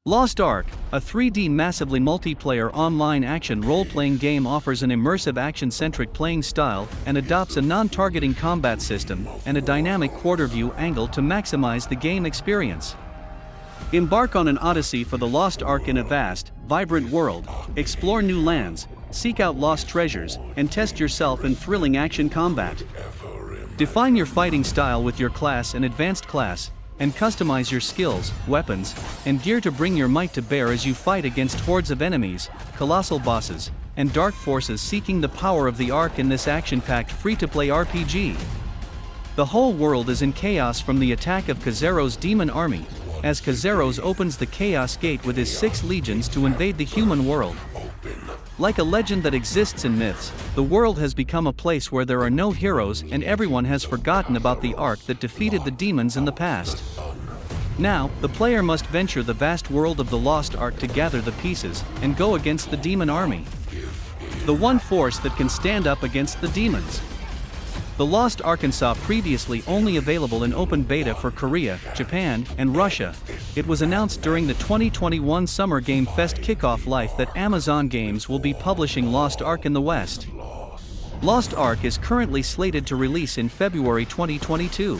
Lost Ark, a 3D massively multiplayer online action role-playing game, offers an immersive action-centric playing style and adopts a non-targeting combat system and a dynamic quarter-view angle to maximize the game experience. Embark on an odyssey for the Lost Ark in a vast, vibrant world, explore new lands, seek out lost treasures, and test yourself in thrilling action combat. Define your fighting style with your class and advanced class, and customize your skills, weapons, and gear to bring your might to bear as you fight against hordes of enemies, colossal bosses, and dark forces seeking the power of the Ark in this action-packed free-to-play RPG. The whole world is in chaos from the attack of Khazero's demon army, as Khazeros opens the Chaos Gate with his 6 legions to invade the human world. Like a legend that exists in myths, the world has become a place where there are no heroes and everyone has forgotten about the Ark that defeated the demons in the past. Now, the player must venture the vast world of the Lost Ark to gather the pieces and go against the demon army. The one force that can stand up against the demons. The Lost Arkansas, previously only available in open beta for Korea, Japan, and Russia, it was announced during the 2021 Summer Game Fest kickoff live that Amazon Games will be publishing Lost Ark in the West. Lost Ark is currently slated to release in February 2022.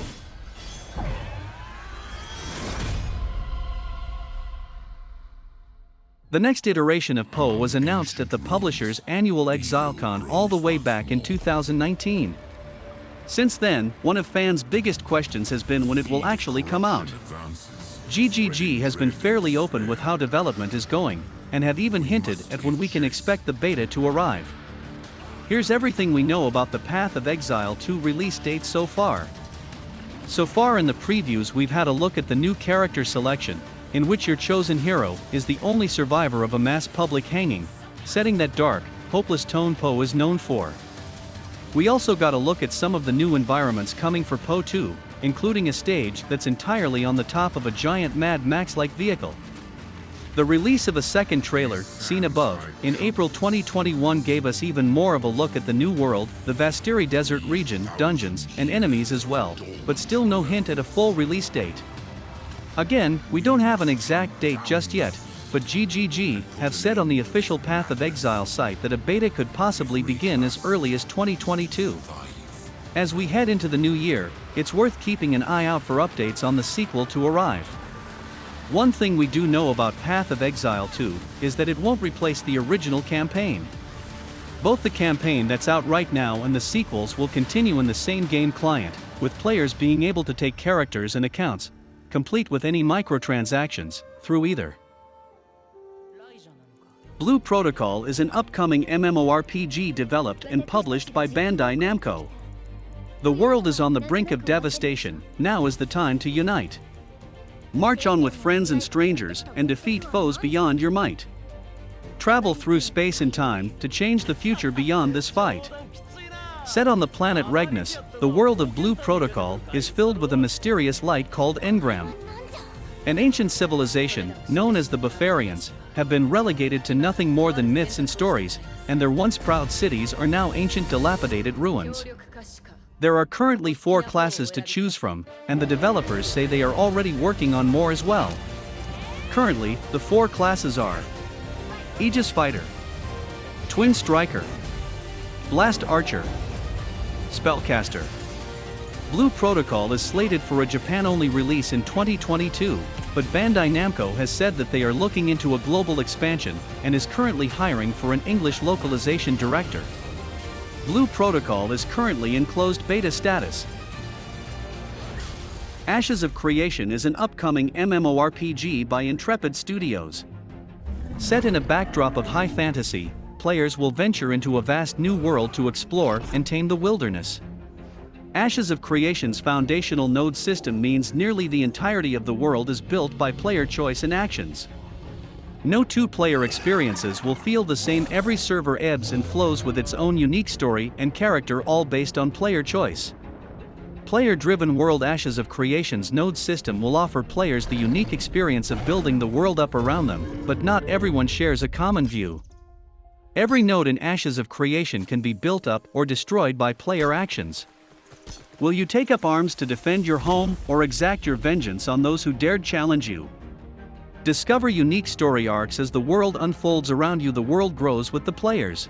The next iteration of PoE was announced at the publisher's annual ExileCon all the way back in 2019. Since then, one of fans' biggest questions has been when it will actually come out. GGG has been fairly open with how development is going, and have even hinted at when we can expect the beta to arrive. Here's everything we know about the Path of Exile 2 release date so far. So far in the previews we've had a look at the new character selection, in which your chosen hero is the only survivor of a mass public hanging, setting that dark, hopeless tone PoE is known for. We also got a look at some of the new environments coming for PoE 2, including a stage that's entirely on the top of a giant Mad Max-like vehicle. The release of a second trailer, seen above, in April 2021 gave us even more of a look at the new world, the Vastiri Desert region, dungeons, and enemies as well, but still no hint at a full release date. Again, we don't have an exact date just yet, but GGG have said on the official Path of Exile site that a beta could possibly begin as early as 2022. As we head into the new year, it's worth keeping an eye out for updates on the sequel to arrive. One thing we do know about Path of Exile 2 is that it won't replace the original campaign. Both the campaign that's out right now and the sequels will continue in the same game client, with players being able to take characters and accounts, complete with any microtransactions, through either. Blue Protocol is an upcoming MMORPG developed and published by Bandai Namco. The world is on the brink of devastation, now is the time to unite. March on with friends and strangers and defeat foes beyond your might. Travel through space and time to change the future beyond this fight. Set on the planet Regnus, the world of Blue Protocol is filled with a mysterious light called Engram. An ancient civilization, known as the Befarians, have been relegated to nothing more than myths and stories, and their once proud cities are now ancient dilapidated ruins. There are currently 4 classes to choose from, and the developers say they are already working on more as well. Currently, the 4 classes are Aegis Fighter, Twin Striker, Blast Archer, Spellcaster. Blue Protocol is slated for a Japan-only release in 2022, but Bandai Namco has said that they are looking into a global expansion and is currently hiring for an English localization director. Blue Protocol is currently in closed beta status. Ashes of Creation is an upcoming MMORPG by Intrepid Studios. Set in a backdrop of high fantasy, players will venture into a vast new world to explore and tame the wilderness. Ashes of Creation's foundational node system means nearly the entirety of the world is built by player choice and actions. No 2-player experiences will feel the same. Every server ebbs and flows with its own unique story and character, all based on player choice. Player-driven world Ashes of Creation's node system will offer players the unique experience of building the world up around them, but not everyone shares a common view. Every node in Ashes of Creation can be built up or destroyed by player actions. Will you take up arms to defend your home or exact your vengeance on those who dared challenge you? Discover unique story arcs as the world unfolds around you. The world grows with the players.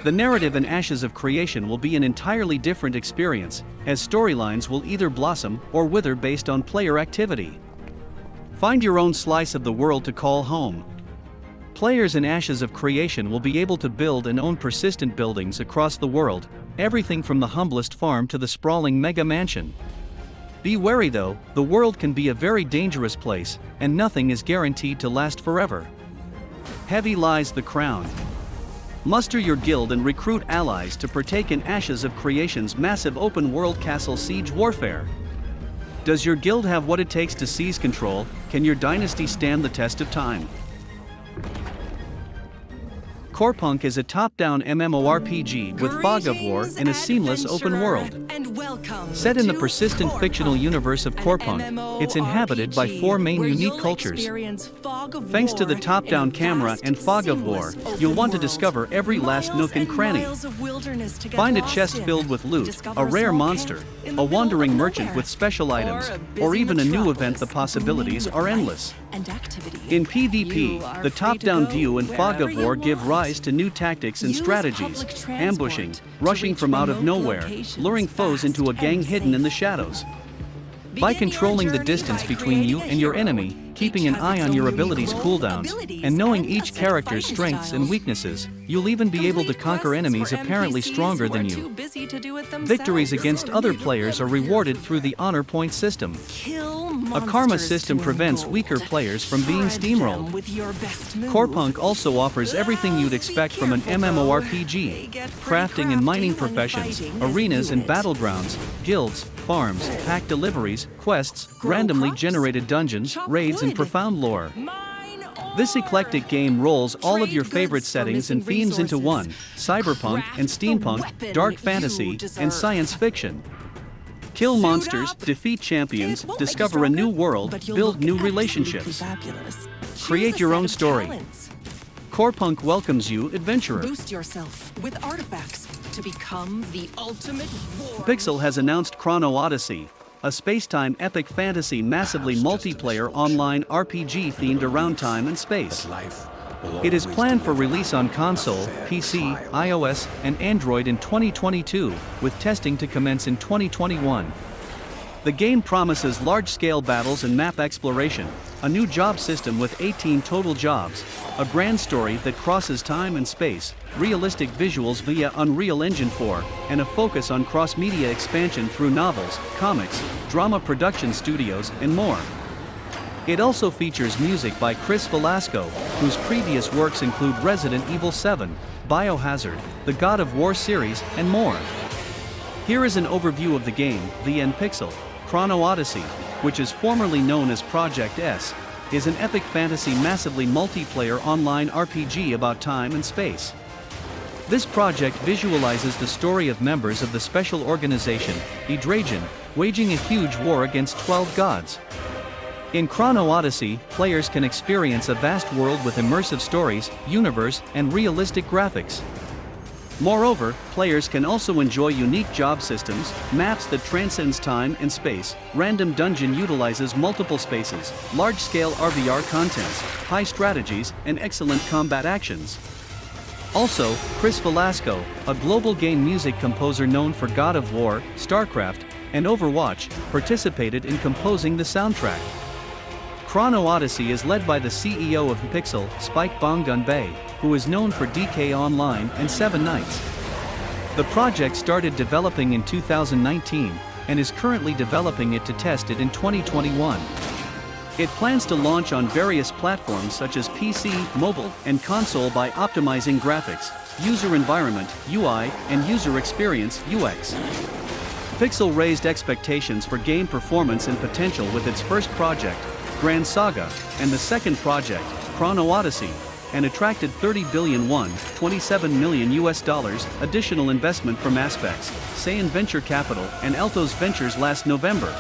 The narrative in Ashes of Creation will be an entirely different experience, as storylines will either blossom or wither based on player activity. Find your own slice of the world to call home. Players in Ashes of Creation will be able to build and own persistent buildings across the world, everything from the humblest farm to the sprawling mega mansion. Be wary though, the world can be a very dangerous place, and nothing is guaranteed to last forever. Heavy lies the crown. Muster your guild and recruit allies to partake in Ashes of Creation's massive open-world castle siege warfare. Does your guild have what it takes to seize control? Can your dynasty stand the test of time? Corepunk is a top-down MMORPG with fog of war in a seamless open world. Set in the persistent fictional universe of Corepunk, it's inhabited by 4 main unique cultures. Thanks to the top-down camera and fog of war, you'll want to discover every last nook and cranny. Find a chest filled with loot, a rare monster, a wandering merchant with special items, or even a new event. The possibilities are endless. In PvP, the top-down view and fog of war give rise to new tactics and strategies: ambushing, rushing from out of nowhere, luring foes into a gang hidden in the shadows. By controlling the distance between you and your enemy, keeping an eye on your abilities' cooldowns, and knowing each character's strengths and weaknesses, you'll even be able to conquer enemies apparently stronger than you. Victories against other players are rewarded through the honor point system. A karma system prevents weaker players from being steamrolled. Corepunk also offers everything you'd expect from an MMORPG: crafting and mining professions, arenas and battlegrounds, guilds, farms, pack deliveries, quests, randomly generated dungeons, raids, and profound lore. This eclectic game rolls all of your favorite settings and themes into one: cyberpunk and steampunk, dark fantasy, and science fiction. Kill monsters, defeat champions, discover a new world, build new relationships. Create your own story. Corepunk welcomes you, adventurer. Boost yourself with artifacts to become the ultimate warrior. Pixel has announced Chrono Odyssey, a space-time epic fantasy massively multiplayer online RPG themed around time and space. It is planned for release on console, PC, iOS, and Android in 2022, with testing to commence in 2021. The game promises large-scale battles and map exploration, a new job system with 18 total jobs, a grand story that crosses time and space, realistic visuals via Unreal Engine 4, and a focus on cross-media expansion through novels, comics, drama production studios, and more. It also features music by Chris Velasco, whose previous works include Resident Evil 7, Biohazard, the God of War series, and more. Here is an overview of the game. The Pixel Chrono Odyssey, which is formerly known as Project S, is an epic fantasy massively multiplayer online RPG about time and space. This project visualizes the story of members of the special organization, Yggdrasil, waging a huge war against 12 gods. In Chrono Odyssey, players can experience a vast world with immersive stories, universe, and realistic graphics. Moreover, players can also enjoy unique job systems, maps that transcends time and space, random dungeon utilizes multiple spaces, large-scale RVR contents, high strategies, and excellent combat actions. Also, Chris Velasco, a global game music composer known for God of War, StarCraft, and Overwatch, participated in composing the soundtrack. Chrono Odyssey is led by the CEO of Pixel, Spike Bonggunbei, who is known for DK Online and Seven Nights. The project started developing in 2019, and is currently developing it to test it in 2021. It plans to launch on various platforms such as PC, mobile, and console by optimizing graphics, user environment, UI, and user experience, UX. Pixel raised expectations for game performance and potential with its first project, Grand Saga, and the second project, Chrono Odyssey, and attracted $30 billion $27 million additional investment from Aspects, Saiyan Venture Capital, and Altos Ventures last November.